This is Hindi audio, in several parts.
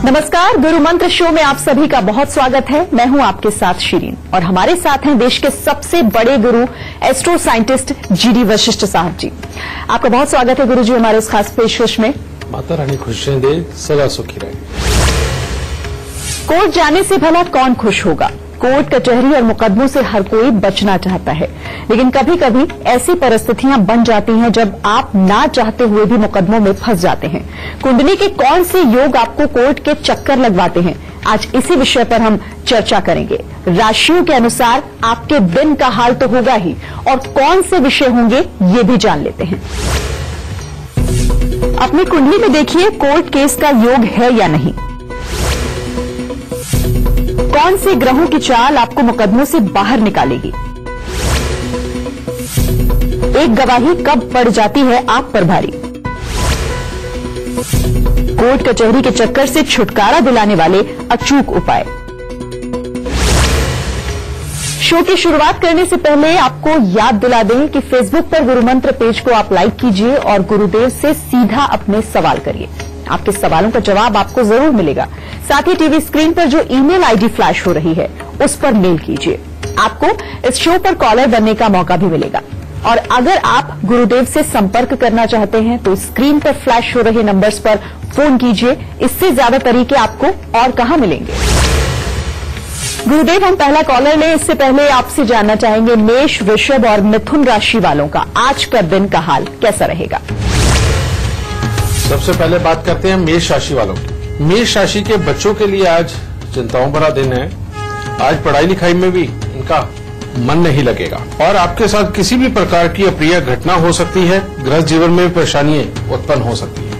नमस्कार, गुरु मंत्र शो में आप सभी का बहुत स्वागत है। मैं हूं आपके साथ शिरीन और हमारे साथ हैं देश के सबसे बड़े गुरु एस्ट्रो साइंटिस्ट जीडी वशिष्ठ साहब जी। आपका बहुत स्वागत है गुरु जी हमारे इस खास पेशकश में। माता रानी खुशियां दे, सदा सुखी रहे। कोर्ट जाने से भला कौन खुश होगा। कोर्ट कचहरी और मुकदमों से हर कोई बचना चाहता है, लेकिन कभी कभी ऐसी परिस्थितियां बन जाती हैं जब आप ना चाहते हुए भी मुकदमों में फंस जाते हैं। कुंडली के कौन से योग आपको कोर्ट के चक्कर लगवाते हैं, आज इसी विषय पर हम चर्चा करेंगे। राशियों के अनुसार आपके दिन का हाल तो होगा ही, और कौन से विषय होंगे ये भी जान लेते हैं। अपनी कुंडली में देखिए कोर्ट केस का योग है या नहीं। कौन से ग्रहों की चाल आपको मुकदमों से बाहर निकालेगी। एक गवाही कब पड़ जाती है आप पर भारी। कोर्ट कचहरी के चक्कर से छुटकारा दिलाने वाले अचूक उपाय। शो की शुरुआत करने से पहले आपको याद दिला दें कि फेसबुक पर गुरु मंत्र पेज को आप लाइक कीजिए और गुरुदेव से सीधा अपने सवाल करिए। आपके सवालों का जवाब आपको जरूर मिलेगा। साथ ही टीवी स्क्रीन पर जो ईमेल आईडी फ्लैश हो रही है उस पर मेल कीजिए। आपको इस शो पर कॉलर बनने का मौका भी मिलेगा। और अगर आप गुरुदेव से संपर्क करना चाहते हैं तो स्क्रीन पर फ्लैश हो रहे नंबर्स पर फोन कीजिए। इससे ज्यादा तरीके आपको और कहां मिलेंगे। गुरुदेव, हम पहला कॉलर लें इससे पहले आपसे जानना चाहेंगे मेष, वृषभ और मिथुन राशि वालों का आज का दिन का हाल कैसा रहेगा। सबसे पहले बात करते हैं मेष राशि वालों की। मेष राशि के बच्चों के लिए आज चिंताओं भरा दिन है। आज पढ़ाई लिखाई में भी इनका मन नहीं लगेगा और आपके साथ किसी भी प्रकार की अप्रिय घटना हो सकती है। गृहस्थ जीवन में परेशानियां उत्पन्न हो सकती है।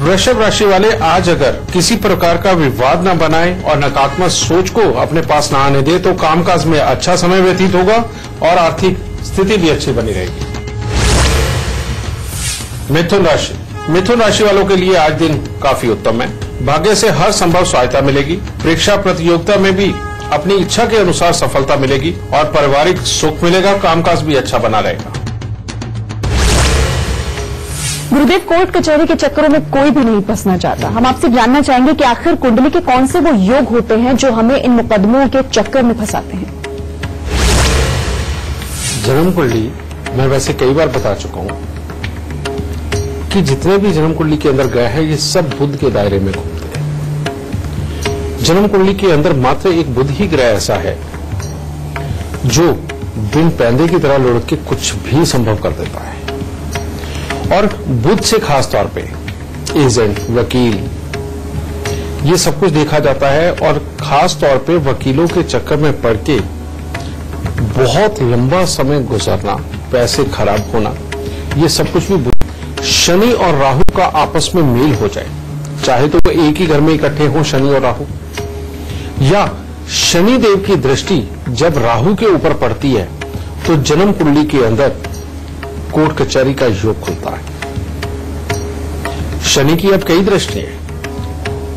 वृषभ राशि वाले आज अगर किसी प्रकार का विवाद न बनाएं और नकारात्मक सोच को अपने पास न आने दे तो कामकाज में अच्छा समय व्यतीत होगा और आर्थिक स्थिति भी अच्छी बनी रहेगी। मिथुन राशि वालों के लिए आज दिन काफी उत्तम है। भाग्य से हर संभव सहायता मिलेगी। परीक्षा प्रतियोगिता में भी अपनी इच्छा के अनुसार सफलता मिलेगी और पारिवारिक सुख मिलेगा। कामकाज भी अच्छा बना रहेगा। गुरुदेव, कोर्ट कचहरी के चक्करों में कोई भी नहीं फंसना चाहता। हम आपसे जानना चाहेंगे कि आखिर कुंडली के कौन से वो योग होते हैं जो हमें इन मुकदमों के चक्कर में फंसाते हैं। जन्म कुंडली मैं वैसे कई बार बता चुका हूं कि जितने भी जन्म कुंडली के अंदर ग्रह है ये सब बुध के दायरे में घूमते हैं। जन्म कुंडली के अंदर मात्र एक बुध ही ग्रह ऐसा है जो बिन पैंदे की तरह लुढ़क के कुछ भी संभव कर देता है। और बुध से खास तौर पे एजेंट, वकील, ये सब कुछ देखा जाता है। और खास तौर पे वकीलों के चक्कर में पड़ के बहुत लंबा समय गुजरना, पैसे खराब होना, ये सब कुछ भी शनि और राहु का आपस में मेल हो जाए, चाहे तो वो एक ही घर में इकट्ठे हों शनि और राहु, या शनि देव की दृष्टि जब राहु के ऊपर पड़ती है तो जन्म कुंडली के अंदर कोर्ट कचहरी का योग खुलता है। शनि की अब कई दृष्टि है।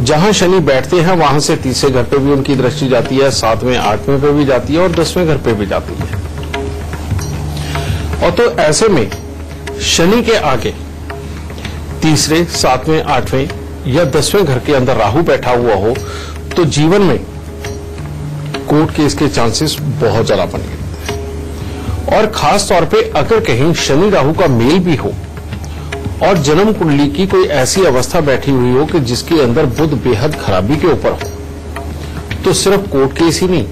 जहां शनि बैठते हैं वहां से तीसरे घर पे भी उनकी दृष्टि जाती है, 7वें 8वें पे भी जाती है और 10वें घर पे भी जाती है। और तो ऐसे में शनि के आगे तीसरे, 7वें, 8वें या 10वें घर के अंदर राहु बैठा हुआ हो तो जीवन में कोर्ट केस के चांसेस बहुत ज्यादा बन गए। और खास तौर पे अगर कहीं शनि राहु का मेल भी हो और जन्म कुंडली की कोई ऐसी अवस्था बैठी हुई हो कि जिसके अंदर बुध बेहद खराबी के ऊपर हो तो सिर्फ कोर्ट केस ही नहीं,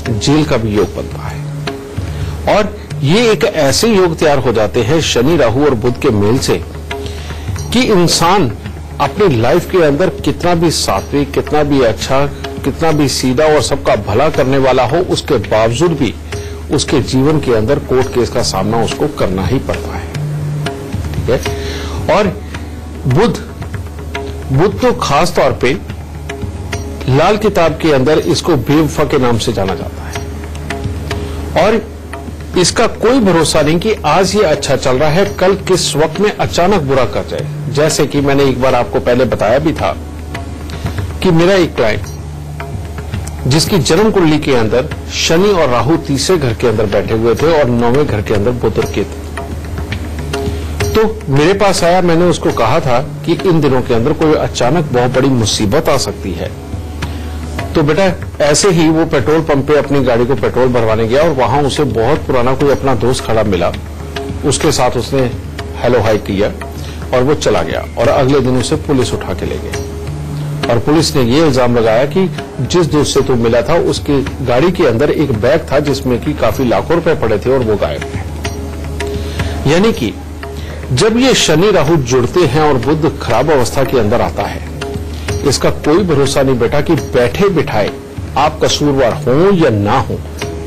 जेल का भी योग बनता है। और ये एक ऐसे योग तैयार हो जाते हैं शनि राहु और बुध के मेल से कि इंसान अपनी लाइफ के अंदर कितना भी सात्विक, कितना भी अच्छा, कितना भी सीधा और सबका भला करने वाला हो, उसके बावजूद भी उसके जीवन के अंदर कोर्ट केस का सामना उसको करना ही पड़ता है। ठीक है। और बुध तो खास तौर पे लाल किताब के अंदर इसको बेवफा के नाम से जाना जाता है। और इसका कोई भरोसा नहीं कि आज ये अच्छा चल रहा है, कल किस वक्त में अचानक बुरा कर जाए। जैसे कि मैंने एक बार आपको पहले बताया भी था कि मेरा एक क्लाइंट जिसकी जन्म कुंडली के अंदर शनि और राहु तीसरे घर के अंदर बैठे हुए थे और 9वें घर के अंदर बुध और केतु, तो मेरे पास आया, मैंने उसको कहा था कि इन दिनों के अंदर कोई अचानक बहुत बड़ी मुसीबत आ सकती है। तो बेटा ऐसे ही वो पेट्रोल पंप पे अपनी गाड़ी को पेट्रोल भरवाने गया और वहां उसे बहुत पुराना कोई अपना दोस्त खड़ा मिला। उसके साथ उसने हेलो हाई किया और वो चला गया और अगले दिन उसे पुलिस उठा के ले गई। और पुलिस ने ये इल्जाम लगाया कि जिस दोस्त से तू मिला था उसकी गाड़ी के अंदर एक बैग था जिसमें कि काफी लाखों रुपए पड़े थे और वो गायब है। यानी कि जब ये शनि राहु जुड़ते हैं और बुध खराब अवस्था के अंदर आता है, इसका कोई भरोसा नहीं बेटा कि बैठे बिठाए आप कसूरवार हो या ना हो,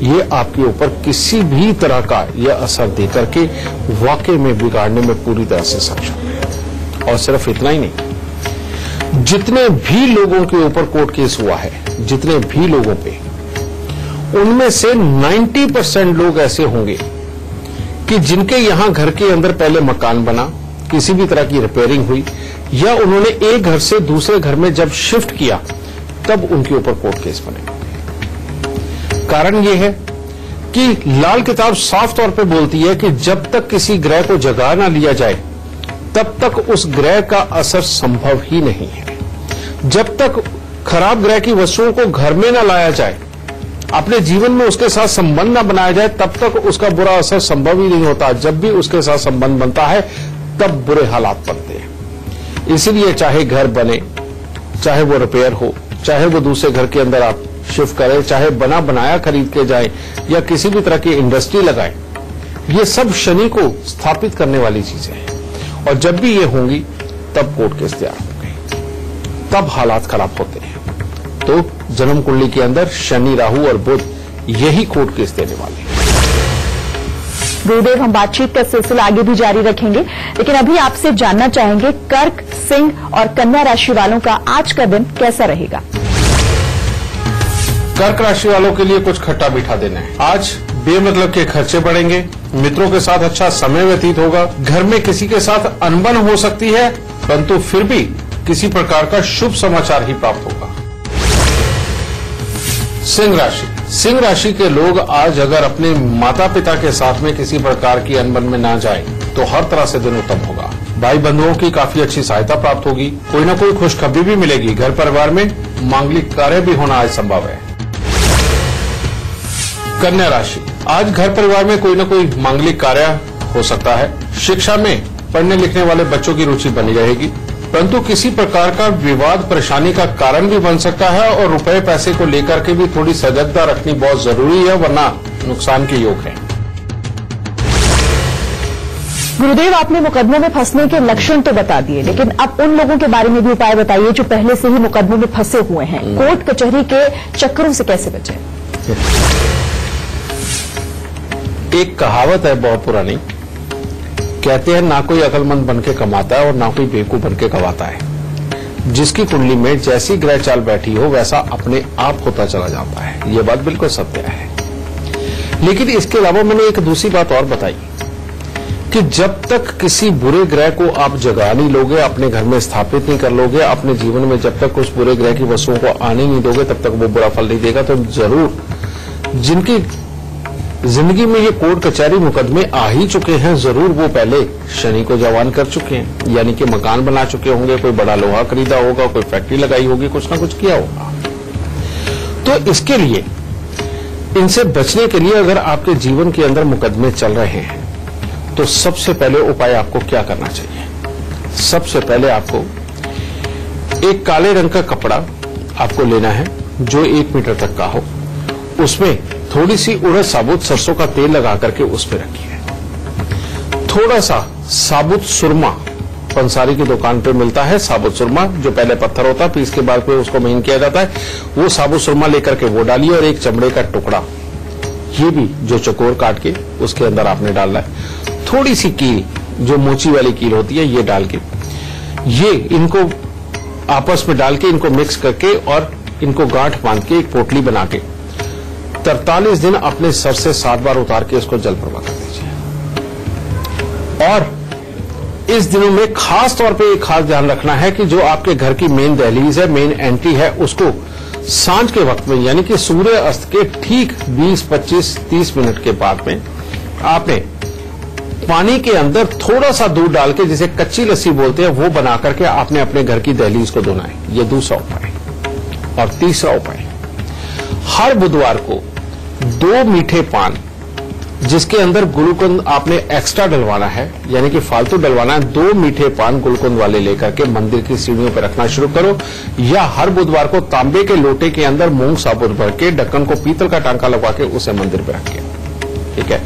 ये आपके ऊपर किसी भी तरह का यह असर दे करके वाकई में बिगाड़ने में पूरी तरह से सक्षम है। और सिर्फ इतना ही नहीं, जितने भी लोगों के ऊपर कोर्ट केस हुआ है, जितने भी लोगों पे, उनमें से 90% लोग ऐसे होंगे कि जिनके यहां घर के अंदर पहले मकान बना, किसी भी तरह की रिपेयरिंग हुई या उन्होंने एक घर से दूसरे घर में जब शिफ्ट किया तब उनके ऊपर कोर्ट केस बने। कारण यह है कि लाल किताब साफ तौर पे बोलती है कि जब तक किसी ग्रह को जगा ना लिया जाए तब तक उस ग्रह का असर संभव ही नहीं है। जब तक खराब ग्रह की वस्तुओं को घर में ना लाया जाए, अपने जीवन में उसके साथ संबंध न बनाया जाए, तब तक उसका बुरा असर संभव ही नहीं होता। जब भी उसके साथ संबंध बनता है तब बुरे हालात बनते हैं। इसीलिए चाहे घर बने, चाहे वो रिपेयर हो, चाहे वो दूसरे घर के अंदर आप शिफ्ट करें, चाहे बना बनाया खरीद के जाए या किसी भी तरह की इंडस्ट्री लगाए, ये सब शनि को स्थापित करने वाली चीजें हैं। और जब भी ये होंगी तब कोर्ट केस तैयार होंगे, तब हालात खराब होते हैं। तो जन्म कुंडली के अंदर शनि राहु और बुध यही कोर्ट केस देने वाले हैं। गुरुदेव, हम बातचीत का सिलसिला आगे भी जारी रखेंगे, लेकिन अभी आपसे जानना चाहेंगे कर्क, सिंह और कन्या राशि वालों का आज का दिन कैसा रहेगा। कर्क राशि वालों के लिए कुछ खट्टा मीठा दिन है। आज बेमतलब के खर्चे बढ़ेंगे, मित्रों के साथ अच्छा समय व्यतीत होगा, घर में किसी के साथ अनबन हो सकती है, परंतु फिर भी किसी प्रकार का शुभ समाचार ही प्राप्त होगा। सिंह राशि, सिंह राशि के लोग आज अगर अपने माता पिता के साथ में किसी प्रकार की अनबन में ना जाएं, तो हर तरह से दिन उत्तम होगा। भाई बंधुओं की काफी अच्छी सहायता प्राप्त होगी, कोई न कोई खुशखबरी भी मिलेगी। घर परिवार में मांगलिक कार्य भी होना आज संभव है। कन्या राशि, आज घर परिवार में कोई न कोई मांगलिक कार्य हो सकता है। शिक्षा में पढ़ने लिखने वाले बच्चों की रुचि बनी रहेगी, परंतु किसी प्रकार का विवाद परेशानी का कारण भी बन सकता है और रुपए पैसे को लेकर के भी थोड़ी सजगता रखनी बहुत जरूरी है, वरना नुकसान के योग है। गुरुदेव, आपने मुकदमों में फंसने के लक्षण तो बता दिए, लेकिन अब उन लोगों के बारे में भी उपाय बताइए जो पहले से ही मुकदमों में फंसे हुए हैं। कोर्ट कचहरी के चक्करों से कैसे बचें? एक कहावत है बहुत पुरानी, कहते हैं ना कोई अकलमंद बन के कमाता है और ना कोई बेवकूफ बन के गवाता है। जिसकी कुंडली में जैसी ग्रह चाल बैठी हो वैसा अपने आप होता चला जाता है। ये बात बिल्कुल सत्य है। लेकिन इसके अलावा मैंने एक दूसरी बात और बताई कि जब तक किसी बुरे ग्रह को आप जगा नहीं लोगे, अपने घर में स्थापित नहीं कर लोगे, अपने जीवन में जब तक उस बुरे ग्रह की वस्तुओं को आने नहीं दोगे, तब तक वो बुरा फल नहीं देगा। तो जरूर जिनकी जिंदगी में ये कोर्ट कचहरी मुकदमे आ ही चुके हैं, जरूर वो पहले शनि को जवान कर चुके हैं, यानी कि मकान बना चुके होंगे, कोई बड़ा लोहा खरीदा होगा, कोई फैक्ट्री लगाई होगी, कुछ ना कुछ किया होगा। तो इसके लिए, इनसे बचने के लिए अगर आपके जीवन के अंदर मुकदमे चल रहे हैं तो सबसे पहले उपाय आपको क्या करना चाहिए? सबसे पहले आपको एक काले रंग का कपड़ा आपको लेना है जो 1 मीटर तक का हो, उसमें थोड़ी सी उड़द साबुत सरसों का तेल लगा करके उस पर रखिए। थोड़ा सा साबुत सुरमा, पंसारी की दुकान पे मिलता है साबुत सुरमा, जो पहले पत्थर होता है, पीस के बाद पे उसको महीन किया जाता है, वो साबुत सुरमा लेकर के वो डालिए। और एक चमड़े का टुकड़ा, ये भी जो चकोर काट के उसके अंदर आपने डालना है। थोड़ी सी कील, जो मोची वाली कील होती है, ये डाल के, ये इनको आपस में डाल के इनको मिक्स करके और इनको गांठ बांध के एक पोटली बना के 43 दिन अपने सर से 7 बार उतार के इसको जल प्रवाह कर दीजिए। और इस दिनों में खास तौर पे एक खास ध्यान रखना है कि जो आपके घर की मेन दहलीज है, मेन एंट्री है, उसको सांझ के वक्त में, यानी कि सूर्य अस्त के ठीक 20, 25, 30 मिनट के बाद में आपने पानी के अंदर थोड़ा सा दूध डाल के, जिसे कच्ची लस्सी बोलते हैं, वो बना करके आपने अपने घर की दहलीज को धोना है। ये दूसरा उपाय। और तीसरा उपाय, हर बुधवार को 2 मीठे पान जिसके अंदर गुलकंद आपने एक्स्ट्रा डलवाना है, यानी कि फालतू डलवाना है, 2 मीठे पान गुलकंद वाले लेकर के मंदिर की सीढ़ियों पर रखना शुरू करो। या हर बुधवार को तांबे के लोटे के अंदर मूंग साबुत भर के ढक्कन को पीतल का टांका लगवा के उसे मंदिर पर रखें। ठीक है।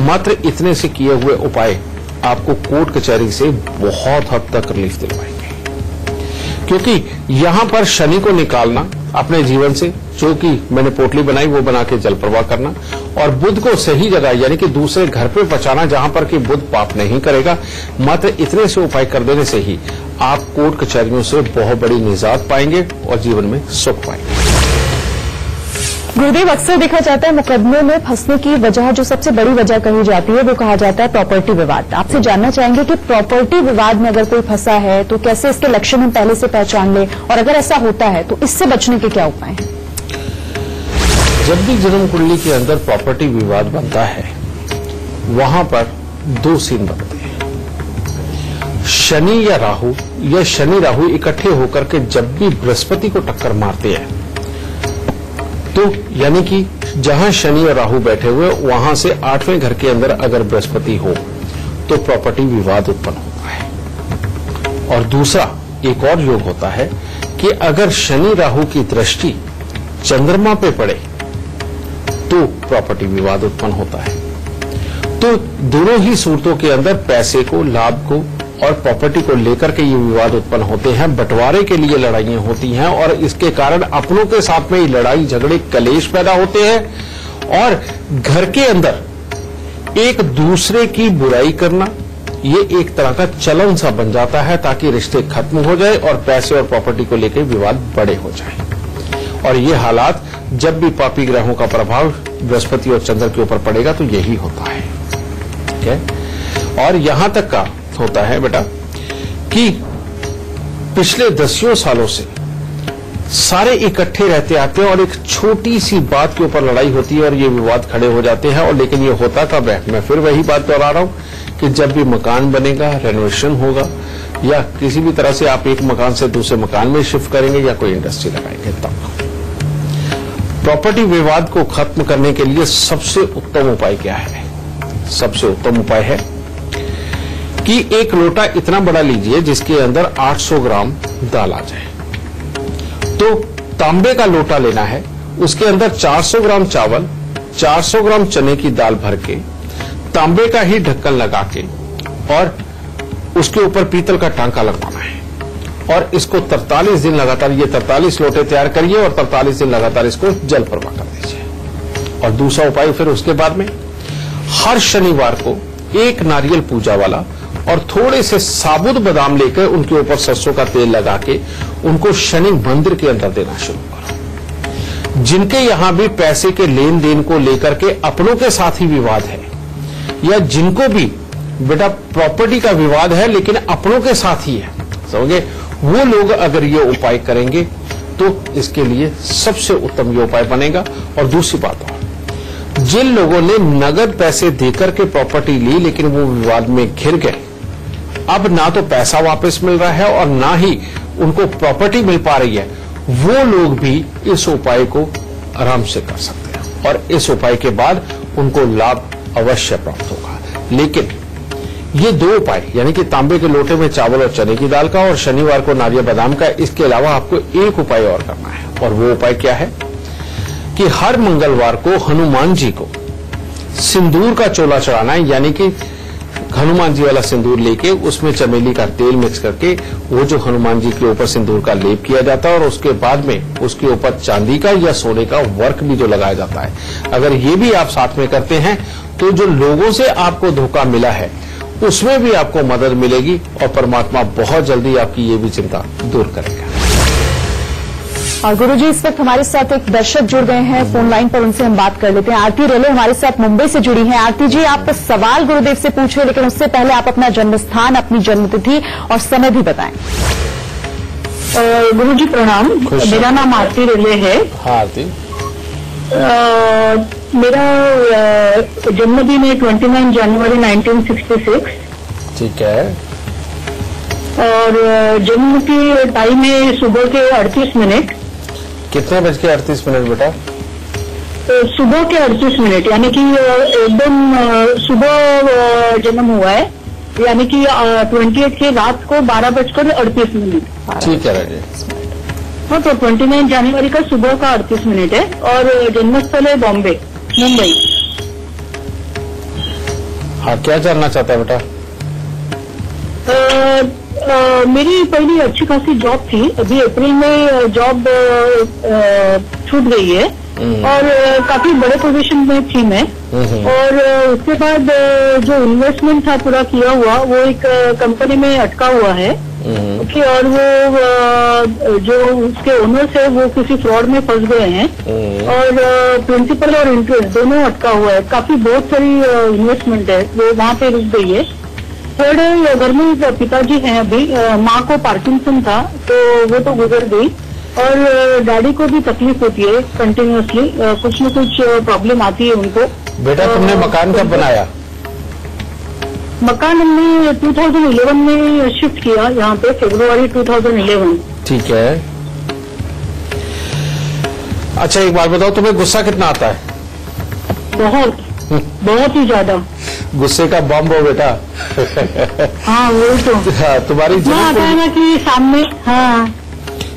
मात्र इतने से किए हुए उपाय आपको कोर्ट कचहरी से बहुत हद तक रिलीफ दिलवाएंगे, क्योंकि यहां पर शनि को निकालना अपने जीवन से, जो कि मैंने पोटली बनाई वो बना के जल प्रवाह करना, और बुध को सही जगह यानी कि दूसरे घर पे बचाना जहां पर कि बुध पाप नहीं करेगा। मात्र इतने से उपाय कर देने से ही आप कोर्ट कचहरियों से बहुत बड़ी निजात पाएंगे और जीवन में सुख पाएंगे। गुरुदेव, अक्सर देखा जाता है मुकदमों में फंसने की वजह, जो सबसे बड़ी वजह कही जाती है, वो कहा जाता है प्रॉपर्टी विवाद। आपसे जानना चाहेंगे कि प्रॉपर्टी विवाद में अगर कोई फंसा है तो कैसे इसके लक्षण हम पहले से पहचान लें, और अगर ऐसा होता है तो इससे बचने के क्या उपाय हैं? जब भी जन्म कुंडली के अंदर प्रॉपर्टी विवाद बनता है, वहां पर 2 सीन बनते हैं। शनि या राहु, या शनि राहु इकट्ठे होकर के जब भी बृहस्पति को टक्कर मारते हैं, तो यानी कि जहां शनि और राहु बैठे हुए, वहां से 8वें घर के अंदर अगर बृहस्पति हो तो प्रॉपर्टी विवाद उत्पन्न होता है। और दूसरा एक और योग होता है कि अगर शनि राहु की दृष्टि चंद्रमा पे पड़े तो प्रॉपर्टी विवाद उत्पन्न होता है। तो दोनों ही सूरतों के अंदर पैसे को, लाभ को और प्रॉपर्टी को लेकर के ये विवाद उत्पन्न होते हैं। बंटवारे के लिए लड़ाइयां होती हैं और इसके कारण अपनों के साथ में लड़ाई झगड़े कलेश पैदा होते हैं, और घर के अंदर एक दूसरे की बुराई करना ये एक तरह का चलन सा बन जाता है, ताकि रिश्ते खत्म हो जाए और पैसे और प्रॉपर्टी को लेकर विवाद बड़े हो जाए। और ये हालात जब भी पापी ग्रहों का प्रभाव बृहस्पति और चंद्र के ऊपर पड़ेगा तो यही होता है। ठीक है। और यहां तक का होता है बेटा कि पिछले 10 सालों से सारे इकट्ठे रहते आते हैं और एक छोटी सी बात के ऊपर लड़ाई होती है और ये विवाद खड़े हो जाते हैं। और लेकिन ये होता कब है? मैं फिर वही बात दोहरा रहा हूं कि जब भी मकान बनेगा, रेनोवेशन होगा, या किसी भी तरह से आप एक मकान से दूसरे मकान में शिफ्ट करेंगे या कोई इंडस्ट्री लगाएंगे, तब प्रॉपर्टी विवाद को खत्म करने के लिए सबसे उत्तम उपाय क्या है? सबसे उत्तम उपाय है कि एक लोटा इतना बड़ा लीजिए जिसके अंदर 800 ग्राम दाल आ जाए। तो तांबे का लोटा लेना है, उसके अंदर 400 ग्राम चावल, 400 ग्राम चने की दाल भर के, तांबे का ही ढक्कन लगा के, और उसके ऊपर पीतल का टांका लगवाना है। और इसको 43 दिन लगातार, ये 43 लोटे तैयार करिए और 43 दिन लगातार इसको जल प्रवाह कर दीजिए। और दूसरा उपाय फिर उसके बाद में, हर शनिवार को एक नारियल पूजा वाला और थोड़े से साबुत बादाम लेकर उनके ऊपर सरसों का तेल लगा के उनको शनि मंदिर के अंदर देना शुरू करो। जिनके यहां भी पैसे के लेन देन को लेकर के अपनों के साथ ही विवाद है, या जिनको भी बेटा प्रॉपर्टी का विवाद है लेकिन अपनों के साथ ही है, समझे, वो लोग अगर ये उपाय करेंगे तो इसके लिए सबसे उत्तम ये उपाय बनेगा। और दूसरी बात और, जिन लोगों ने नगद पैसे देकर के प्रॉपर्टी ली लेकिन वो विवाद में घिर गए, अब ना तो पैसा वापस मिल रहा है और ना ही उनको प्रॉपर्टी मिल पा रही है, वो लोग भी इस उपाय को आराम से कर सकते हैं और इस उपाय के बाद उनको लाभ अवश्य प्राप्त होगा। लेकिन ये 2 उपाय, यानी कि तांबे के लोटे में चावल और चने की दाल का और शनिवार को नारियल बादाम का, इसके अलावा आपको एक उपाय और करना है। और वो उपाय क्या है कि हर मंगलवार को हनुमान जी को सिंदूर का चोला चढ़ाना है, यानी कि हनुमान जी वाला सिंदूर लेके उसमें चमेली का तेल मिक्स करके वो जो हनुमान जी के ऊपर सिंदूर का लेप किया जाता है और उसके बाद में उसके ऊपर चांदी का या सोने का वर्क भी जो लगाया जाता है। अगर ये भी आप साथ में करते हैं तो जो लोगों से आपको धोखा मिला है उसमें भी आपको मदद मिलेगी और परमात्मा बहुत जल्दी आपकी ये भी चिंता दूर करेगा। और गुरुजी, इस वक्त हमारे साथ एक दर्शक जुड़ गए हैं फोन लाइन पर, उनसे हम बात कर लेते हैं। आरती रेले हमारे साथ मुंबई से जुड़ी हैं। आरती जी, आप सवाल गुरुदेव से पूछे, लेकिन उससे पहले आप अपना जन्म स्थान, अपनी जन्मतिथि और समय भी बताएं। गुरुजी प्रणाम, मेरा नाम आरती रेले है। हाँ आरती। मेरा जन्मदिन है 29 जनवरी 1966। ठीक है। और जन्म की टाइम है सुबह के 38 मिनट। कितने बज के 38 मिनट बेटा? सुबह के 38 मिनट, यानी कि एकदम सुबह जन्म हुआ है, यानी कि 28 के रात को 12:38 मिनट। ठीक है राजे। हाँ, तो 29 जनवरी का सुबह का 38 मिनट है और जन्मस्थल है बॉम्बे, मुंबई। हाँ, क्या जानना चाहता है बेटा? मेरी पहली अच्छी खासी जॉब थी, अभी अप्रैल में जॉब छूट गई है और काफी बड़े पोजीशन में थी मैं। और उसके बाद जो इन्वेस्टमेंट था पूरा किया हुआ वो एक कंपनी में अटका हुआ है। ओके, और वो जो उसके ओनर्स है वो किसी फ्रॉड में फंस गए हैं और प्रिंसिपल और इंटरेस्ट दोनों अटका हुआ है। काफी बहुत सारी इन्वेस्टमेंट है वो वहाँ पे रुक गई है। थर्ड, घर में पिताजी हैं अभी, माँ को पार्किंसन था तो वो तो गुजर गई और डैडी को भी तकलीफ होती है कंटिन्यूअसली, कुछ न कुछ प्रॉब्लम आती है उनको। बेटा तुमने मकान कब बनाया? मकान हमने 2011 में शिफ्ट किया यहाँ पे, फरवरी 2011। ठीक है। अच्छा एक बात बताओ, तुम्हें गुस्सा कितना आता है? बहुत ही ज्यादा। गुस्से का बम हो बेटा। हाँ वही तो। हाँ, तुम्हारी आता है ना कि सामने। हाँ,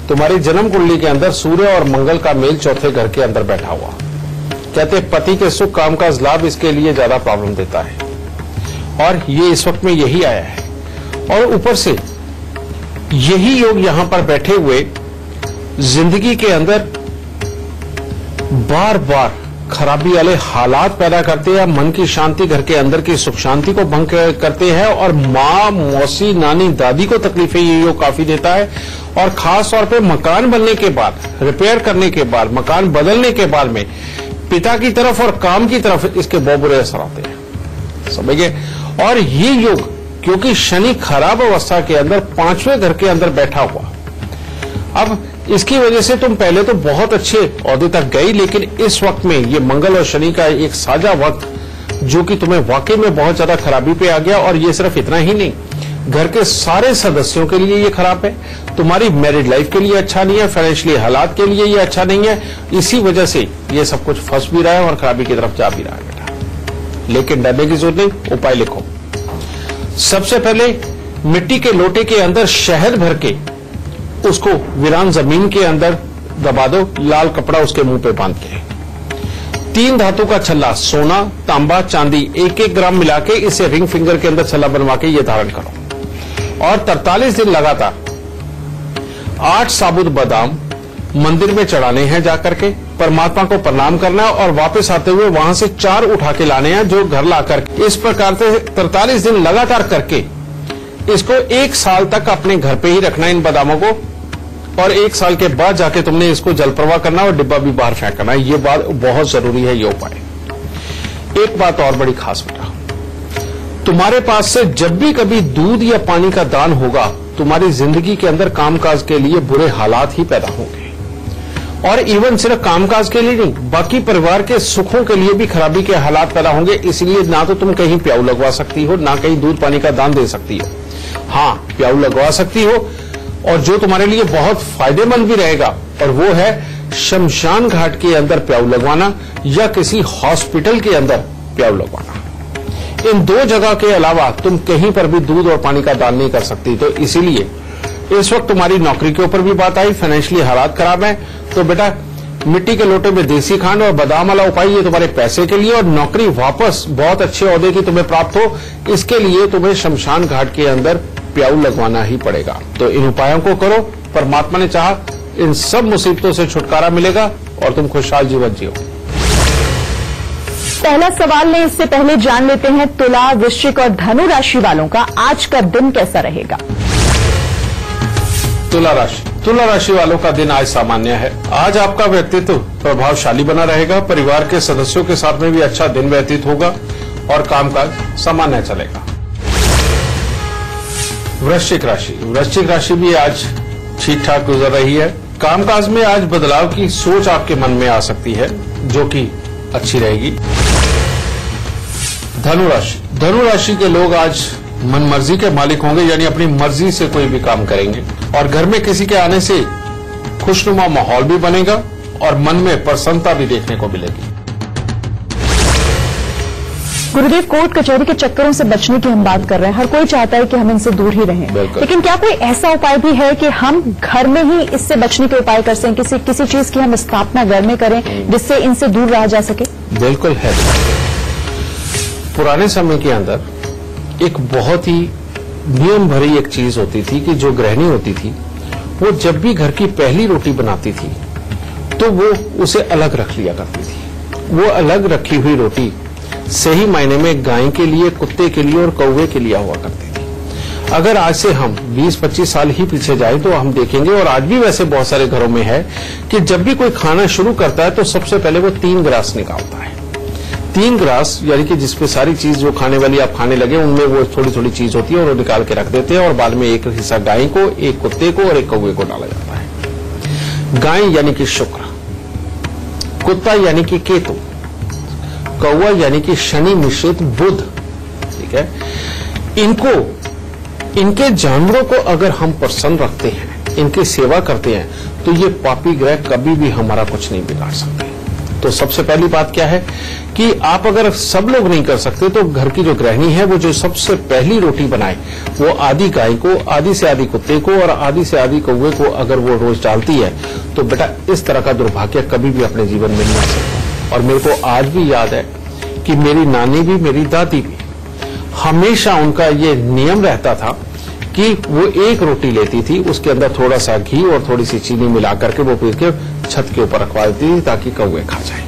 तुम्हारी जन्म कुंडली के अंदर सूर्य और मंगल का मेल चौथे घर के अंदर बैठा हुआ। कहते पति के सुख कामकाज लाभ इसके लिए ज्यादा प्रॉब्लम देता है और ये इस वक्त में यही आया है। और ऊपर से यही योग यहां पर बैठे हुए जिंदगी के अंदर बार बार खराबी वाले हालात पैदा करते हैं, मन की शांति, घर के अंदर की सुख शांति को भंग करते हैं और माँ, मौसी, नानी, दादी को तकलीफें ये योग काफी देता है। और खास तौर पे मकान बनने के बाद, रिपेयर करने के बाद, मकान बदलने के बाद में पिता की तरफ और काम की तरफ इसके बहुत बुरे असर आते हैं, समझ गए। और ये योग क्योंकि शनि खराब अवस्था के अंदर 5वें घर के अंदर बैठा हुआ, अब इसकी वजह से तुम पहले तो बहुत अच्छे ओहदे तक गई, लेकिन इस वक्त में ये मंगल और शनि का एक साझा वक्त जो कि तुम्हें वाकई में बहुत ज्यादा खराबी पे आ गया। और ये सिर्फ इतना ही नहीं, घर के सारे सदस्यों के लिए ये खराब है, तुम्हारी मैरिड लाइफ के लिए अच्छा नहीं है, फाइनेंशियली हालात के लिए ये अच्छा नहीं है। इसी वजह से ये सब कुछ फंस भी रहा है और खराबी की तरफ जा भी रहा है बेटा। लेकिन डरने की जरूरत नहीं, उपाय लिखो। सबसे पहले मिट्टी के लोटे के अंदर शहद भर के उसको वीरान जमीन के अंदर दबा दो, लाल कपड़ा उसके मुंह पे बांध के। 3 धातु का छल्ला, सोना, तांबा, चांदी 1-1 ग्राम मिला के इसे रिंग फिंगर के अंदर छल्ला बनवा के ये धारण करो और 43 दिन लगातार 8 साबुत बादाम मंदिर में चढ़ाने हैं, जाकर के परमात्मा को प्रणाम करना है और वापस आते हुए वहां से 4 उठा के लाने हैं जो घर लाकर के। इस प्रकार से 43 दिन लगातार करके इसको 1 साल तक अपने घर पे ही रखना इन बादामों को और 1 साल के बाद जाके तुमने इसको जल प्रवाह करना और डिब्बा भी बाहर फेंकना है। ये बात बहुत जरूरी है, ये उपाय। एक बात और बड़ी खास बेटा, तुम्हारे पास से जब भी कभी दूध या पानी का दान होगा, तुम्हारी जिंदगी के अंदर कामकाज के लिए बुरे हालात ही पैदा होंगे। और इवन सिर्फ कामकाज के लिए नहीं, बाकी परिवार के सुखों के लिए भी खराबी के हालात पैदा होंगे। इसलिए ना तो तुम कहीं प्याऊ लगवा सकती हो, ना कहीं दूध पानी का दान दे सकती हो। हाँ, प्याऊ लगवा सकती हो और जो तुम्हारे लिए बहुत फायदेमंद भी रहेगा, और वो है शमशान घाट के अंदर प्याऊ लगवाना या किसी हॉस्पिटल के अंदर प्याऊ लगवाना। इन 2 जगह के अलावा तुम कहीं पर भी दूध और पानी का दान नहीं कर सकती। तो इसीलिए इस वक्त तुम्हारी नौकरी के ऊपर भी बात आई, फाइनेंशियली हालात खराब है, तो बेटा मिट्टी के लोटे में देसी खांड और बादाम वाला उपाय ये तुम्हारे पैसे के लिए और नौकरी वापस बहुत अच्छे ओहदे की तुम्हें प्राप्त हो, इसके लिए तुम्हें शमशान घाट के अंदर प्याऊ लगवाना ही पड़ेगा। तो इन उपायों को करो, परमात्मा ने चाहा इन सब मुसीबतों से छुटकारा मिलेगा और तुम खुशहाल जीवन जियो। पहला सवाल लें इससे पहले जान लेते हैं तुला, वृश्चिक और धनु राशि वालों का आज का दिन कैसा रहेगा। तुला राशि वालों का दिन आज सामान्य है। आज आपका व्यक्तित्व प्रभावशाली बना रहेगा, परिवार के सदस्यों के साथ में भी अच्छा दिन व्यतीत होगा और कामकाज सामान्य चलेगा। वृश्चिक राशि भी आज ठीक ठाक गुजर रही है। कामकाज में आज बदलाव की सोच आपके मन में आ सकती है, जो कि अच्छी रहेगी। धनु राशि के लोग आज मनमर्जी के मालिक होंगे, यानी अपनी मर्जी से कोई भी काम करेंगे और घर में किसी के आने से खुशनुमा माहौल भी बनेगा और मन में प्रसन्नता भी देखने को मिलेगी। गुरुदेव, कोर्ट कचहरी के चक्करों से बचने की हम बात कर रहे हैं। हर कोई चाहता है कि हम इनसे दूर ही रहें, लेकिन क्या कोई ऐसा उपाय भी है कि हम घर में ही इससे बचने के उपाय कर सकें, किसी चीज की हम स्थापना घर में करें जिससे इनसे दूर रहा जा सके? बिल्कुल है। पुराने समय के अंदर एक बहुत ही नियम भरी एक चीज होती थी कि जो गृहिणी होती थी वो जब भी घर की पहली रोटी बनाती थी तो वो उसे अलग रख लिया करती थी। वो अलग रखी हुई रोटी सही मायने में गाय के लिए, कुत्ते के लिए और कौवे के लिए हुआ करती थी। अगर आज से हम 20-25 साल ही पीछे जाए तो हम देखेंगे, और आज भी वैसे बहुत सारे घरों में है, कि जब भी कोई खाना शुरू करता है तो सबसे पहले वो 3 गिलास निकालता है। 3 गिलास यानी कि जिसपे सारी चीज जो खाने वाली आप खाने लगे उनमें वो थोड़ी थोड़ी चीज होती है और वो निकाल के रख देते हैं, और बाद में एक हिस्सा गाय को, एक कुत्ते को और एक कौवे को डाला जाता है। गाय यानी कि शुक्र, कुत्ता यानी कि केतु, कौवा यानी कि शनि मिश्रित बुध। ठीक है, इनके जानवरों को अगर हम प्रसन्न रखते हैं, इनकी सेवा करते हैं, तो ये पापी ग्रह कभी भी हमारा कुछ नहीं बिगाड़ सकते। तो सबसे पहली बात क्या है कि आप अगर सब लोग नहीं कर सकते तो घर की जो गृहिणी है वो जो सबसे पहली रोटी बनाए वो आधी गाय को, आधी से आधी कुत्ते को और आधी से आधी कौवे को अगर वो रोज डालती है तो बेटा इस तरह का दुर्भाग्य कभी भी अपने जीवन में नहीं आ सकता। और मेरे को आज भी याद है कि मेरी नानी भी, मेरी दादी भी, हमेशा उनका ये नियम रहता था कि वो एक रोटी लेती थी, उसके अंदर थोड़ा सा घी और थोड़ी सी चीनी मिला करके वो पीस के छत के ऊपर रखवा देती थी ताकि कौवे खा जाए।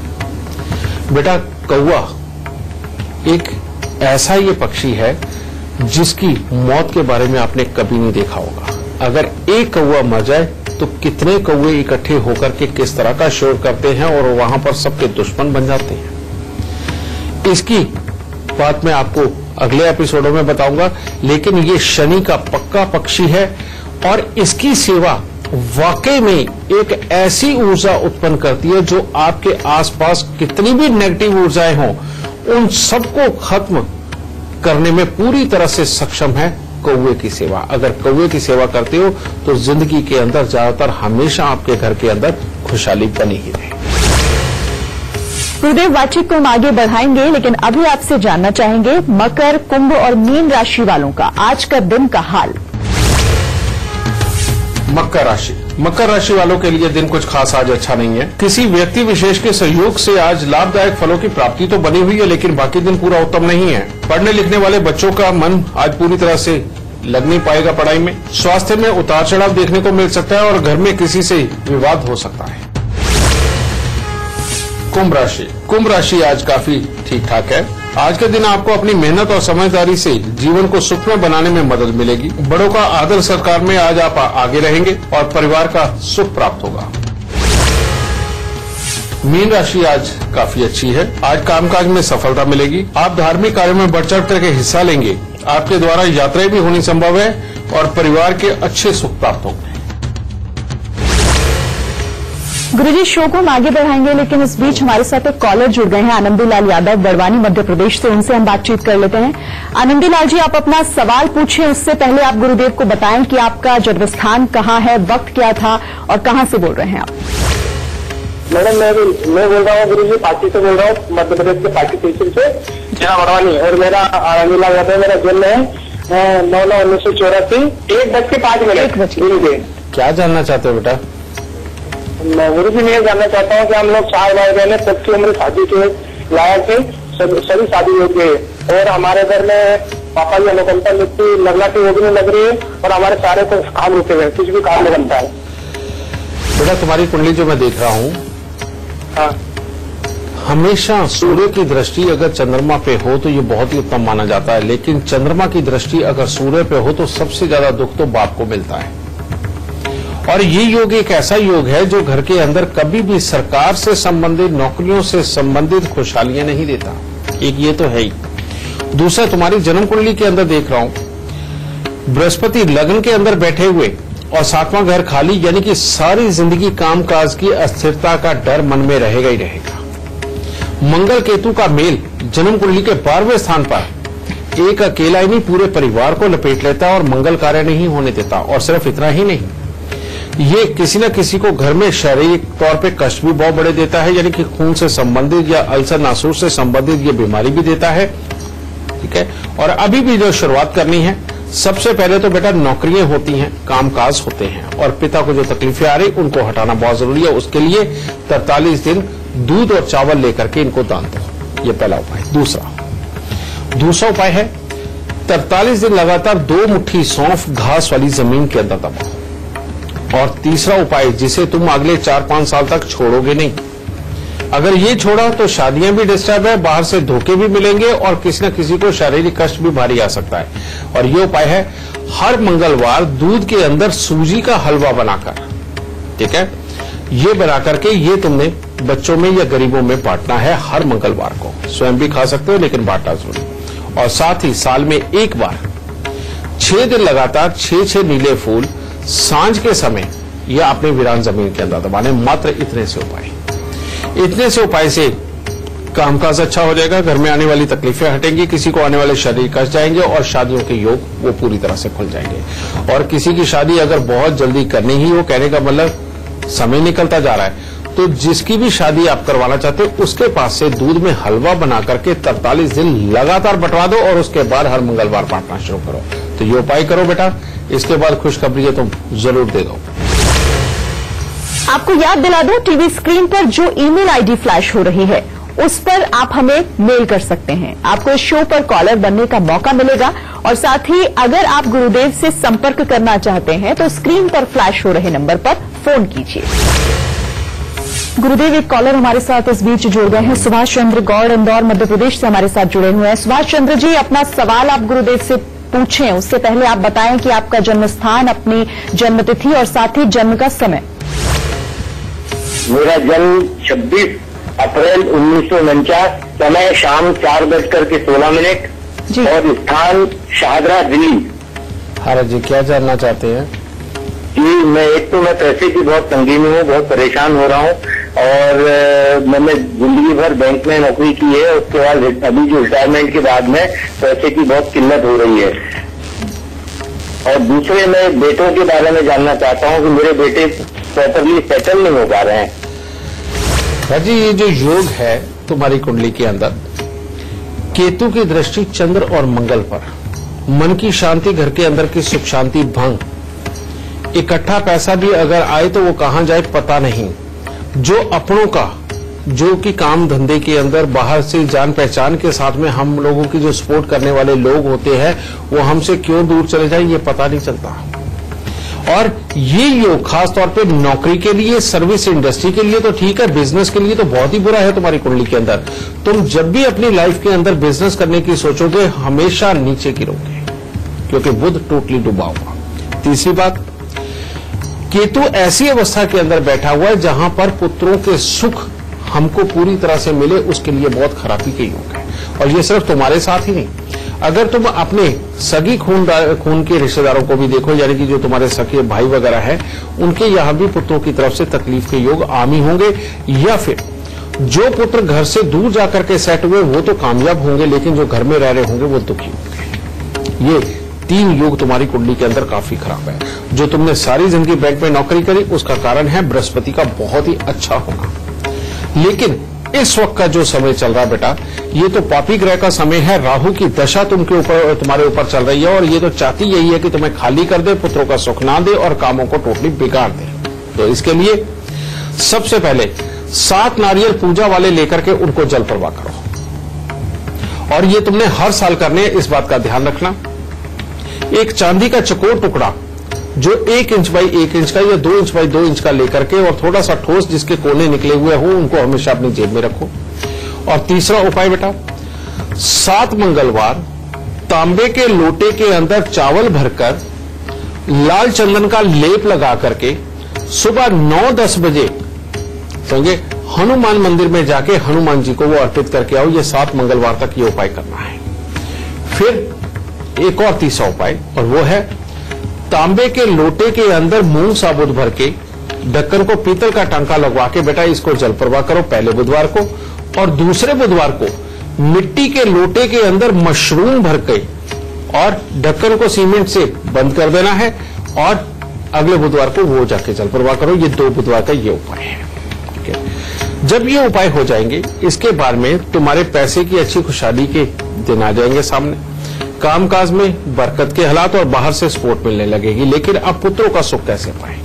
बेटा कौवा एक ऐसा ये पक्षी है जिसकी मौत के बारे में आपने कभी नहीं देखा होगा। अगर एक कौवा मर जाए तो कितने कौवे इकट्ठे होकर के किस तरह का शोर करते हैं और वहां पर सबके दुश्मन बन जाते हैं। इसकी बात मैं आपको अगले एपिसोडों में बताऊंगा, लेकिन ये शनि का पक्का पक्षी है और इसकी सेवा वाकई में एक ऐसी ऊर्जा उत्पन्न करती है जो आपके आसपास कितनी भी नेगेटिव ऊर्जाएं हों उन सबको खत्म करने में पूरी तरह से सक्षम है कौवे की सेवा। अगर कौवे की सेवा करते हो तो जिंदगी के अंदर ज्यादातर हमेशा आपके घर के अंदर खुशहाली बनी ही रहे। गुरुदेव, बातचीत को हम आगे बढ़ाएंगे, लेकिन अभी आपसे जानना चाहेंगे मकर, कुंभ और मीन राशि वालों का आज का दिन का हाल। मकर राशि वालों के लिए दिन कुछ खास आज अच्छा नहीं है। किसी व्यक्ति विशेष के सहयोग से आज लाभदायक फलों की प्राप्ति तो बनी हुई है, लेकिन बाकी दिन पूरा उत्तम नहीं है। पढ़ने लिखने वाले बच्चों का मन आज पूरी तरह से लग नहीं पाएगा पढ़ाई में। स्वास्थ्य में उतार चढ़ाव देखने को मिल सकता है और घर में किसी से विवाद हो सकता है। कुंभ राशि आज काफी ठीक ठाक है। आज के दिन आपको अपनी मेहनत और समझदारी से जीवन को सुखमय बनाने में मदद मिलेगी। बड़ों का आदर सत्कार में आज आप आगे रहेंगे और परिवार का सुख प्राप्त होगा। मीन राशि आज काफी अच्छी है। आज कामकाज में सफलता मिलेगी। आप धार्मिक कार्यों में बढ़ चढ़ करके हिस्सा लेंगे। आपके द्वारा यात्राएं भी होनी संभव है और परिवार के अच्छे सुख प्राप्त होंगे। गुरुजी, शो को हम आगे बढ़ाएंगे, लेकिन इस बीच हमारे साथ एक कॉलर जुड़ गए हैं, आनंदी लाल यादव, बड़वानी मध्य प्रदेश से। उनसे हम बातचीत कर लेते हैं। आनंदी लाल जी, आप अपना सवाल पूछें उससे पहले आप गुरुदेव को बताएं कि आपका जन्मस्थान कहाँ है, वक्त क्या था और कहाँ से बोल रहे हैं आप? मैडम मैं बोल रहा हूँ गुरुजी, पार्टी से बोल रहा हूँ, मध्य प्रदेश के पार्टी स्टेशन से, जिला बड़वानी। और मेरा आनंदी लाल यादव, मेरा जन्म है 9/9/1984, 1:05। क्या जानना चाहते हो बेटा? गुरु जी, मैं ये जानना चाहता हूँ कि हम लोग 4 भाई बहन सबकी उम्र शादी के लायक थे, सभी शादी योग्य है और हमारे घर में पापा की अनुकंपा लिखती लगना की वो भी नहीं लग रही है और हमारे सारे को काम रुके हुए, कुछ भी काम नहीं बनता है। बेटा तुम्हारी कुंडली जो मैं देख रहा हूँ, हाँ, हमेशा सूर्य की दृष्टि अगर चंद्रमा पे हो तो ये बहुत ही उत्तम माना जाता है, लेकिन चंद्रमा की दृष्टि अगर सूर्य पे हो तो सबसे ज्यादा दुख तो बाप को मिलता है। और ये योग एक ऐसा योग है जो घर के अंदर कभी भी सरकार से संबंधित, नौकरियों से संबंधित खुशहालियां नहीं देता। एक ये तो है ही। दूसरा, तुम्हारी जन्म कुंडली के अंदर देख रहा हूं बृहस्पति लग्न के अंदर बैठे हुए और 7वां घर खाली, यानी कि सारी जिंदगी कामकाज की अस्थिरता का डर मन में रहेगा ही रहेगा। मंगल केतु का मेल जन्म कुंडली के 12वें स्थान पर एक अकेला ही नहीं पूरे परिवार को लपेट लेता है और मंगल कार्य नहीं होने देता। और सिर्फ इतना ही नहीं, ये किसी न किसी को घर में शारीरिक तौर पे कष्ट भी बहुत बड़े देता है, यानी कि खून से संबंधित या अल्सर नासूर से संबंधित ये बीमारी भी देता है। ठीक है, और अभी भी जो शुरुआत करनी है, सबसे पहले तो बेटा नौकरियां होती हैं, कामकाज होते हैं, और पिता को जो तकलीफें आ रही उनको हटाना बहुत जरूरी है। उसके लिए 43 दिन दूध और चावल लेकर के इनको दान दो, ये पहला उपाय। दूसरा उपाय है 43 दिन लगातार 2 मुट्ठी सौंफ घास वाली जमीन के अंदर दबाओ। और तीसरा उपाय, जिसे तुम अगले 4-5 साल तक छोड़ोगे नहीं, अगर ये छोड़ा तो शादियां भी डिस्टर्ब है, बाहर से धोखे भी मिलेंगे और किसी न किसी को शारीरिक कष्ट भी भारी आ सकता है। और ये उपाय है हर मंगलवार दूध के अंदर सूजी का हलवा बनाकर, ठीक है, ये बनाकर के ये तुमने बच्चों में या गरीबों में बांटना है हर मंगलवार को। स्वयं भी खा सकते हो लेकिन बांटना जरूर। और साथ ही साल में एक बार 6 दिन लगातार 6 नीले फूल सांझ के समय या अपने वीरान जमीन के अंदर दबाने। मात्र इतने से उपाय से कामकाज अच्छा हो जाएगा, घर में आने वाली तकलीफें हटेंगी, किसी को आने वाले शारीरिक कष्ट जाएंगे और शादियों के योग वो पूरी तरह से खुल जाएंगे। और किसी की शादी अगर बहुत जल्दी करनी ही हो, कहने का मतलब समय निकलता जा रहा है, तो जिसकी भी शादी आप करवाना चाहते हो उसके पास से दूध में हलवा बना करके 43 दिन लगातार बंटवा दो और उसके बाद हर मंगलवार बांटना शुरू करो। तो ये उपाय करो बेटा, इसके बाद खुशखबरी है तुम जरूर दे दो। आपको याद दिला दो, टीवी स्क्रीन पर जो ईमेल आईडी फ्लैश हो रही है उस पर आप हमें मेल कर सकते हैं। आपको इस शो पर कॉलर बनने का मौका मिलेगा। और साथ ही अगर आप गुरुदेव से संपर्क करना चाहते हैं तो स्क्रीन पर फ्लैश हो रहे नंबर पर फोन कीजिए। गुरुदेव, एक कॉलर हमारे साथ इस बीच जुड़ गए हैं। सुभाष चंद्र गौड़ इंदौर मध्य प्रदेश से हमारे साथ जुड़े हुए हैं। सुभाष चंद्र जी, अपना सवाल आप गुरुदेव से पूछें उससे पहले आप बताएं कि आपका जन्म स्थान, अपनी जन्मतिथि और साथ ही जन्म का समय। मेरा जन्म 26 अप्रैल 1949, समय शाम 4:16 जी। और स्थान शाहदरा दिल्ली। हाँ जी, क्या जानना चाहते हैं? जी, मैं पैसे की बहुत तंगी में हूँ, बहुत परेशान हो रहा हूँ और मैंने जिंदगी भर बैंक में नौकरी की है। उसके बाद अभी जो रिटायरमेंट के बाद में पैसे की बहुत किल्लत हो रही है। और दूसरे, मैं बेटों के बारे में जानना चाहता हूँ कि मेरे बेटे प्रॉपरली सेटल नहीं हो पा रहे हैं। जी, ये जो योग है तुम्हारी कुंडली के अंदर, केतु की दृष्टि चंद्र और मंगल पर, मन की शांति, घर के अंदर की सुख शांति भंग, इकट्ठा पैसा भी अगर आए तो वो कहां जाए पता नहीं, जो अपनों का, जो कि काम धंधे के अंदर बाहर से जान पहचान के साथ में हम लोगों की जो सपोर्ट करने वाले लोग होते हैं वो हमसे क्यों दूर चले जाए ये पता नहीं चलता। और ये योग खास तौर पे नौकरी के लिए, सर्विस इंडस्ट्री के लिए तो ठीक है, बिजनेस के लिए तो बहुत ही बुरा है तुम्हारी कुंडली के अंदर। तुम जब भी अपनी लाइफ के अंदर बिजनेस करने की सोचोगे हमेशा नीचे गिरोगे, क्योंकि बुध टोटली डूबा हुआ। तीसरी बात, केतु ऐसी अवस्था के अंदर बैठा हुआ है जहां पर पुत्रों के सुख हमको पूरी तरह से मिले, उसके लिए बहुत खराबी के योग है। और ये सिर्फ तुम्हारे साथ ही नहीं, अगर तुम अपने सगी खून के रिश्तेदारों को भी देखो, यानी कि जो तुम्हारे सगे भाई वगैरह है, उनके यहां भी पुत्रों की तरफ से तकलीफ के योग आम ही होंगे। या फिर जो पुत्र घर से दूर जाकर के सेट हुए वो तो कामयाब होंगे, लेकिन जो घर में रह रहे होंगे वो दुखी होंगे। ये 3 योग तुम्हारी कुंडली के अंदर काफी खराब है। जो तुमने सारी जिंदगी बैंक में नौकरी करी उसका कारण है बृहस्पति का बहुत ही अच्छा होना। लेकिन इस वक्त का जो समय चल रहा है बेटा, ये तो पापी ग्रह का समय है। राहु की दशा तुम्हारे ऊपर चल रही है और ये तो चाहती यही है कि तुम्हें खाली कर दे, पुत्रों का सुख ना दे और कामों को टोटली बिगाड़ दे। तो इसके लिए सबसे पहले 7 नारियल पूजा वाले लेकर के उनको जल प्रवाह करो। और ये तुमने हर साल करने हैं, इस बात का ध्यान रखना। एक चांदी का चकोर टुकड़ा जो 1 इंच बाई 1 इंच का या 2 इंच बाई 2 इंच का लेकर के और थोड़ा सा ठोस जिसके कोने निकले हुए हो, उनको हमेशा अपनी जेब में रखो। और तीसरा उपाय बेटा, 7 मंगलवार तांबे के लोटे के अंदर चावल भरकर लाल चंदन का लेप लगा करके सुबह 9-10 बजे समझे हनुमान मंदिर में जाके हनुमान जी को वो अर्पित करके आओ। ये 7 मंगलवार तक ये उपाय करना है। फिर एक और तीसरा उपाय, और वो है तांबे के लोटे के अंदर मूंग साबुत भर के ढक्कन को पीतल का टांका लगवा के बेटा इसको जल प्रवाह करो पहले बुधवार को। और दूसरे बुधवार को मिट्टी के लोटे के अंदर मशरूम भर के और ढक्कन को सीमेंट से बंद कर देना है और अगले बुधवार को वो जाके जल प्रवाह करो। ये 2 बुधवार का ये उपाय है। ठीक है, जब ये उपाय हो जाएंगे इसके बाद में तुम्हारे पैसे की अच्छी खुशहाली के दिन आ जाएंगे सामने, कामकाज में बरकत के हालात और बाहर से सपोर्ट मिलने लगेगी। लेकिन अब पुत्रों का सुख कैसे पाएं?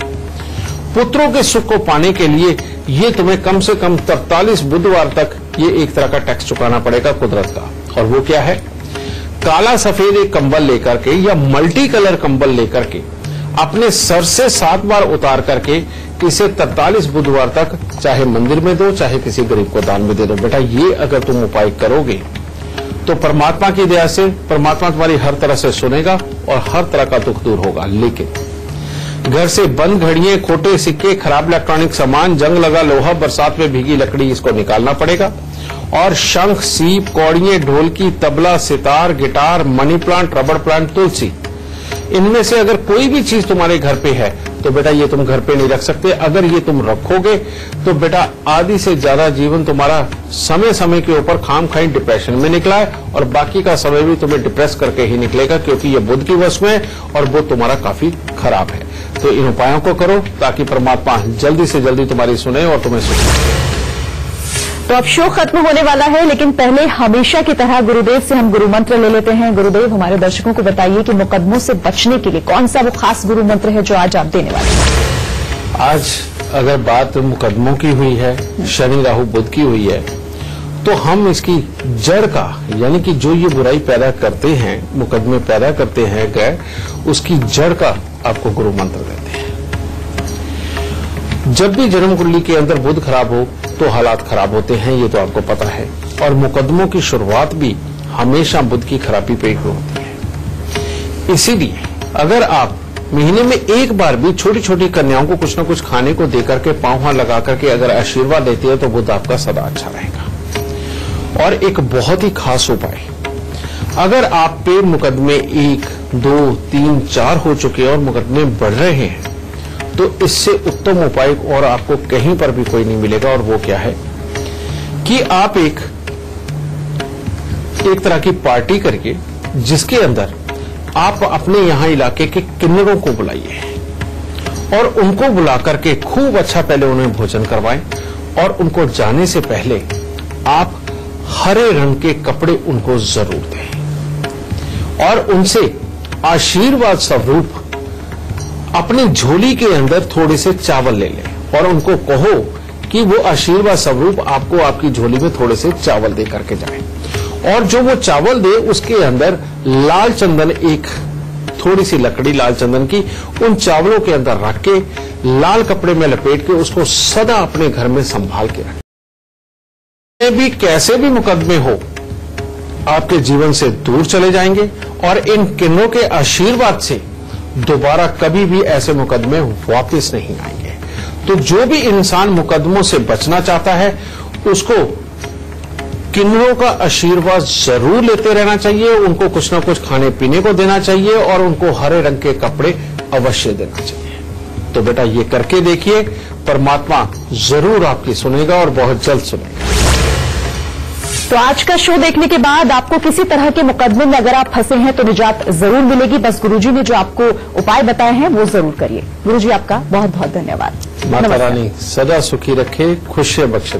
पुत्रों के सुख को पाने के लिए ये तुम्हें कम से कम 43 बुधवार तक ये एक तरह का टैक्स चुकाना पड़ेगा कुदरत का। और वो क्या है? काला सफेद एक कंबल लेकर के या मल्टी कलर कंबल लेकर के अपने सर से 7 बार उतार करके इसे 43 बुधवार तक चाहे मंदिर में दो, चाहे किसी गरीब को दान में दे दो। बेटा ये अगर तुम उपाय करोगे तो परमात्मा की दया से परमात्मा तुम्हारी हर तरह से सुनेगा और हर तरह का दुख दूर होगा। लेकिन घर से बंद घड़ियां, खोटे सिक्के, खराब इलेक्ट्रॉनिक सामान, जंग लगा लोहा, बरसात में भीगी लकड़ी, इसको निकालना पड़ेगा। और शंख, सीप, कौड़ियां, ढोलकी, tabla, sitar, guitar, money plant, रबड़ प्लांट, तुलसी, इनमें से अगर कोई भी चीज तुम्हारे घर पे है तो बेटा ये तुम घर पे नहीं रख सकते। अगर ये तुम रखोगे तो बेटा आधी से ज्यादा जीवन तुम्हारा समय समय के ऊपर खाम खाई डिप्रेशन में निकला है और बाकी का समय भी तुम्हें डिप्रेस करके ही निकलेगा, क्योंकि ये बुध की वश में है और बुध तुम्हारा काफी खराब है। तो इन उपायों को करो ताकि परमात्मा जल्दी से जल्दी तुम्हारी सुने और तुम्हें सुने। तो अब शो खत्म होने वाला है, लेकिन पहले हमेशा की तरह गुरुदेव से हम गुरु मंत्र ले लेते हैं। गुरुदेव, हमारे दर्शकों को बताइए कि मुकदमों से बचने के लिए कौन सा वो खास गुरु मंत्र है जो आज आप देने वाले हैं? आज अगर बात मुकदमों की हुई है, शनि राहु बुध की हुई है, तो हम इसकी जड़ का यानी कि जो ये बुराई पैदा करते हैं, मुकदमे पैदा करते हैं गैर, उसकी जड़ का आपको गुरु मंत्र देते हैं। जब भी जन्म कुंडली के अंदर बुध खराब हो तो हालात खराब होते हैं, ये तो आपको पता है। और मुकदमों की शुरुआत भी हमेशा बुध की खराबी पे ही होती है। इसीलिए अगर आप महीने में एक बार भी छोटी छोटी कन्याओं को कुछ न कुछ खाने को देकर के पांव लगा करके अगर आशीर्वाद देते हैं तो बुध आपका सदा अच्छा रहेगा। और एक बहुत ही खास उपाय, अगर आप पे मुकदमे 1, 2, 3, 4 हो चुके और मुकदमे बढ़ रहे हैं तो इससे उत्तम उपाय और आपको कहीं पर भी कोई नहीं मिलेगा। और वो क्या है कि आप एक तरह की पार्टी करके जिसके अंदर आप अपने यहां इलाके के किन्नरों को बुलाइए और उनको बुला करके खूब अच्छा पहले उन्हें भोजन करवाएं और उनको जाने से पहले आप हरे रंग के कपड़े उनको जरूर दें और उनसे आशीर्वाद स्वरूप अपनी झोली के अंदर थोड़े से चावल ले लें और उनको कहो कि वो आशीर्वाद स्वरूप आपको आपकी झोली में थोड़े से चावल दे करके जाएं। और जो वो चावल दे उसके अंदर लाल चंदन, एक थोड़ी सी लकड़ी लाल चंदन की, उन चावलों के अंदर रख के लाल कपड़े में लपेट के उसको सदा अपने घर में संभाल के रखें। भी कैसे भी मुकदमे हो आपके जीवन से दूर चले जाएंगे और इन किन्नरों के आशीर्वाद से दोबारा कभी भी ऐसे मुकदमे वापस नहीं आएंगे। तो जो भी इंसान मुकदमों से बचना चाहता है उसको किन्नरों का आशीर्वाद जरूर लेते रहना चाहिए, उनको कुछ ना कुछ खाने पीने को देना चाहिए और उनको हरे रंग के कपड़े अवश्य देना चाहिए। तो बेटा ये करके देखिए, परमात्मा जरूर आपकी सुनेगा और बहुत जल्द सुनेगा। तो आज का शो देखने के बाद आपको किसी तरह के मुकदमे में अगर आप फंसे हैं तो निजात जरूर मिलेगी। बस गुरुजी ने जो आपको उपाय बताए हैं वो जरूर करिए। गुरुजी आपका बहुत बहुत धन्यवाद। माता रानी सदा सुखी रखे, खुशियां बख्शे।